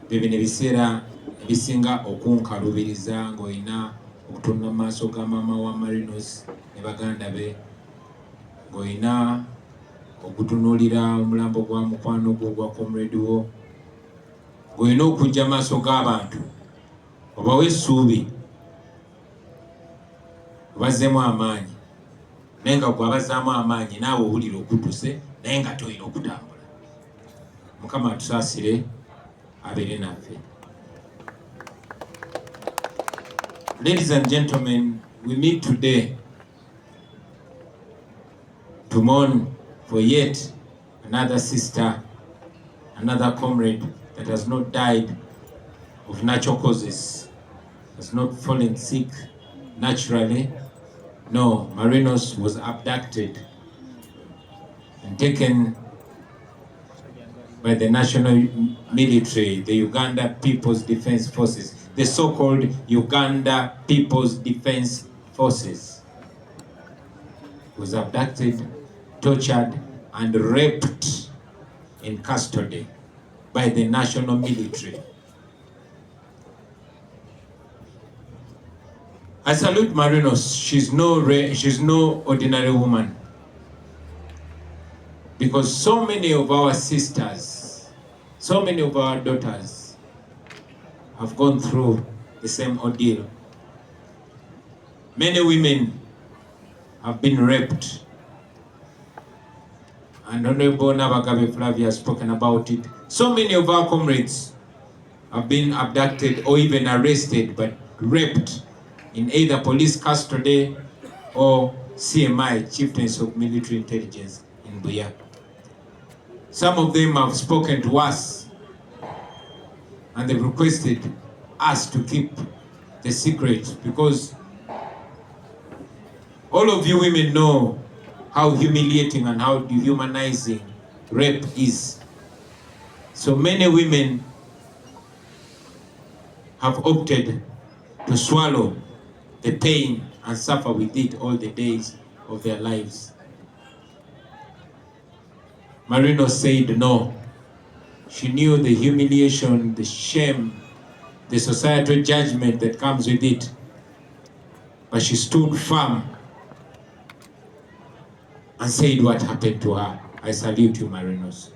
bibino ebiseera ebisinga okunkalubiriza ng'olina okutunula mu maaso ga maama wa Marinos ne baganda be, ng'olina okutunuulira omulambo gwa mukwano gwo gwa comrade wo, ng'olina okujja maaso g'abantu obawe essuubi obazzeemu amaanyi, naye nga gwe abazaamu amaanyi naawe owulira okudduse naye nga toyina okutambula. Mukama atusaasire abeere naffe. Ladies and gentlemen, we meet today to mourn for yet another sister, another comrade that has not died of natural causes, has not fallen sick naturally. No, Marinos was abducted and taken by the national military, the Uganda People's Defense Forces, the so-called Uganda People's Defense Forces. Was abducted, tortured, and raped in custody by the national military. I salute Marinos. She's no ordinary woman, because so many of our sisters, so many of our daughters have gone through the same ordeal. Many women have been raped, and Honorable Nabagabe Flavia has spoken about it. So many of our comrades have been abducted or even arrested, but raped in either police custody or CMI, Chieftains of Military Intelligence in Buya. Some of them have spoken to us and they've requested us to keep the secret, because all of you women know how humiliating and how dehumanizing rape is. So many women have opted to swallow the pain and suffer with it all the days of their lives. Marinos said no. She knew the humiliation, the shame, the societal judgment that comes with it, but she stood firm and said what happened to her. I salute you, Marinos.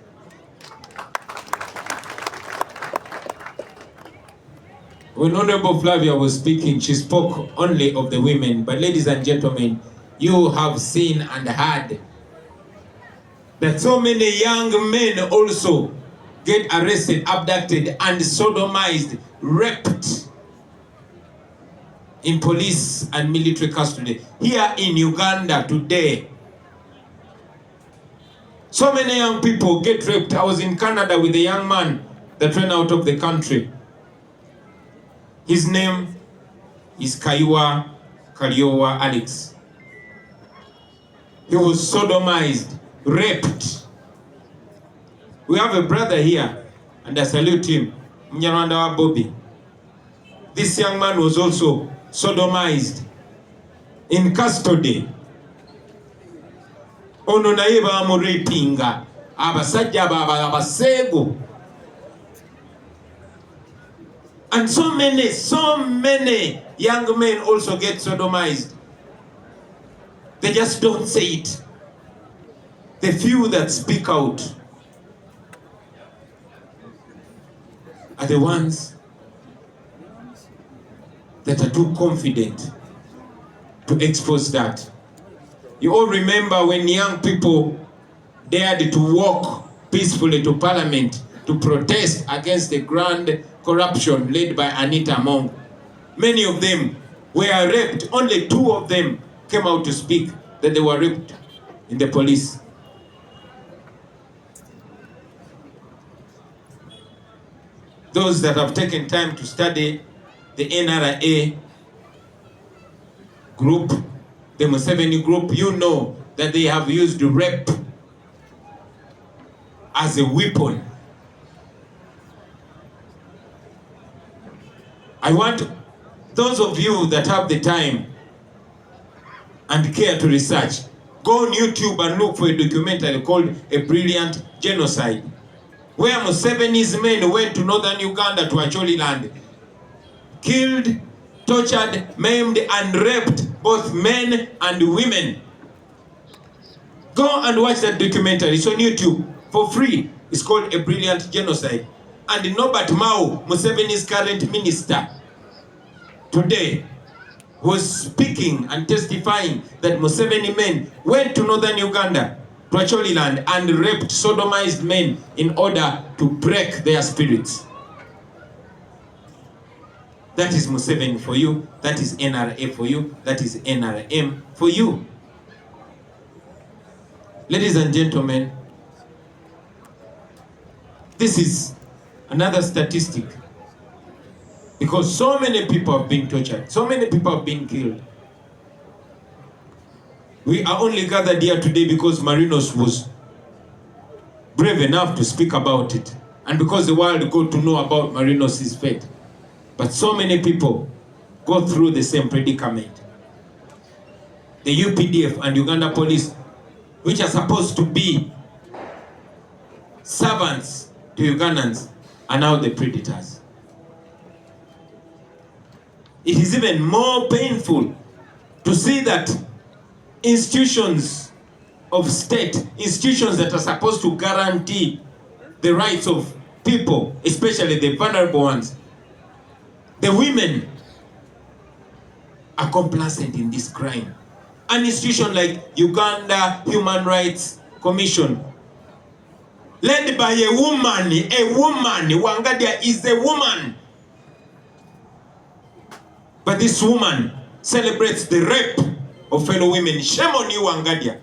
When Honorable Flavia was speaking, she spoke only of the women, but ladies and gentlemen, you have seen and heard that so many young men also get arrested, abducted, and sodomized, raped in police and military custody here in Uganda today. So many young people get raped. I was in Canada with a young man that ran out of the country. His name is Kaiwa Kaliowa Alex. He was sodomized, raped. We have a brother here, and I salute him, Mnyarwanda wa Bobi. This young man was also sodomized in custody. Ono naye bamurapinga, abasajja abasego. And so many young men also get sodomized. They just don't say it. The few that speak out are the ones that are too confident to expose that. You all remember when young people dared to walk peacefully to Parliament to protest against the grand corruption led by Anita Among. Many of them were raped. Only 2 of them came out to speak that they were raped in the police. Those that have taken time to study the NRA group, the Museveni group, you know that they have used rape as a weapon. I want those of you that have the time and care to research, go on YouTube and look for a documentary called A Brilliant Genocide. where Museveni's men went to northern Uganda, to Acholi land, killed, tortured, maimed, and raped both men and women. Go and watch that documentary. It's on YouTube for free. It's called A Brilliant Genocide. And Norbert Mao, Museveni's current minister, today was speaking and testifying that Museveni men went to northern Uganda, to Acholi land, and raped, sodomized men in order to break their spirits. That is Museveni for you. That is NRA for you. That is NRM for you. Ladies and gentlemen, this is another statistic, because so many people have been tortured, so many people have been killed. We are only gathered here today because Marinos was brave enough to speak about it, and because the world got to know about Marinos' fate. But so many people go through the same predicament. The UPDF and Uganda Police, which are supposed to be servants to Ugandans, are now the predators. It is even more painful to see that institutions of state, institutions that are supposed to guarantee the rights of people, especially the vulnerable ones, the women, are complacent in this crime. An institution like Uganda Human Rights Commission, led by a woman, Wangadia is a woman. But this woman celebrates the rape of fellow women. Shame on you, Wangadia.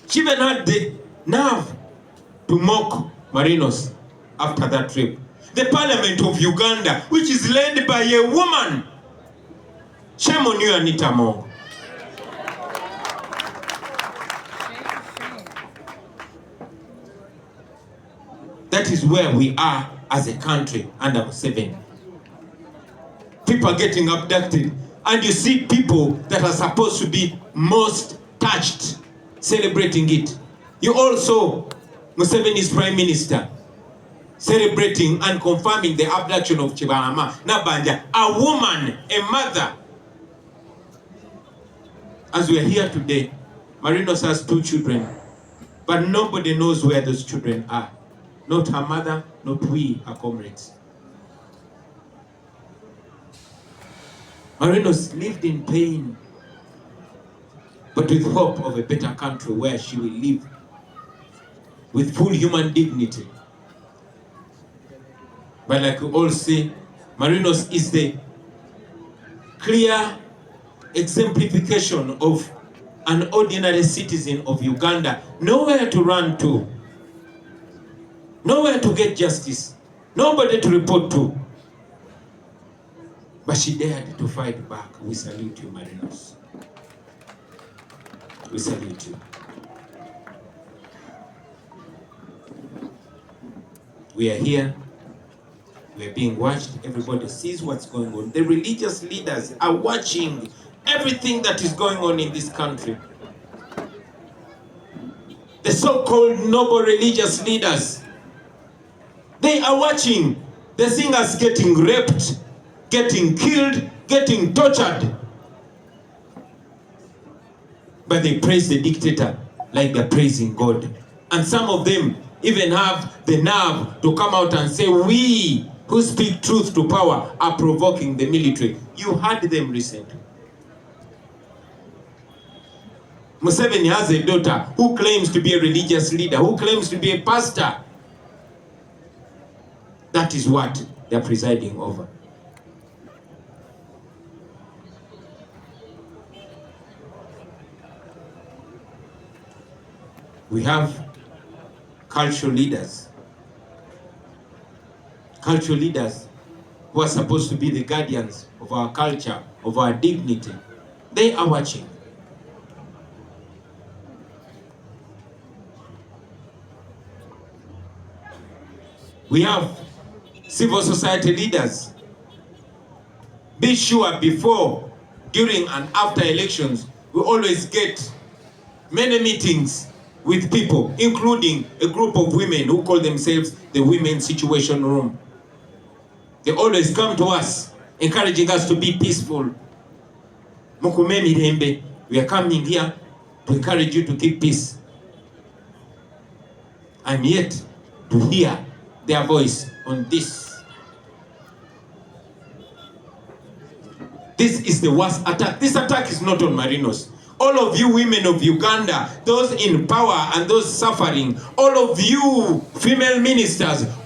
She even had the nerve to mock Marinos after that rape. The Parliament of Uganda, which is led by a woman. Shame on you, Anita Mongo. That is where we are as a country under Museveni. People are getting abducted, and you see people that are supposed to be most touched celebrating it. You also, Museveni's Prime Minister, celebrating and confirming the abduction of Chibalama Nabanja, a woman, a mother. As we are here today, Marinos has 2 children, but nobody knows where those children are. Not her mother, not we, her comrades. Marinos lived in pain, but with hope of a better country where she will live with full human dignity. But like we all say, Marinos is the clear exemplification of an ordinary citizen of Uganda, nowhere to run to, nowhere to get justice, nobody to report to. But she dared to fight back. We salute you, Marinos. We salute you. We are here. We are being watched. Everybody sees what's going on. The religious leaders are watching everything that is going on in this country. The so-called noble religious leaders, they are watching. They're seeing us getting raped, getting killed, getting tortured. But they praise the dictator like they're praising God. And some of them even have the nerve to come out and say, we who speak truth to power are provoking the military. You heard them recently. Museveni has a daughter who claims to be a religious leader, who claims to be a pastor. That is what they're presiding over. We have cultural leaders who are supposed to be the guardians of our culture, of our dignity. They are watching. We have civil society leaders. Be sure before, during, and after elections, we always get many meetings with people, including a group of women who call themselves the Women's Situation Room. They always come to us, encouraging us to be peaceful. Mukume mirembe. We are coming here to encourage you to keep peace. I'm yet to hear their voice on this. This is the worst attack. This attack is not on Marinos. All of you women of Uganda, those in power and those suffering, all of you female ministers,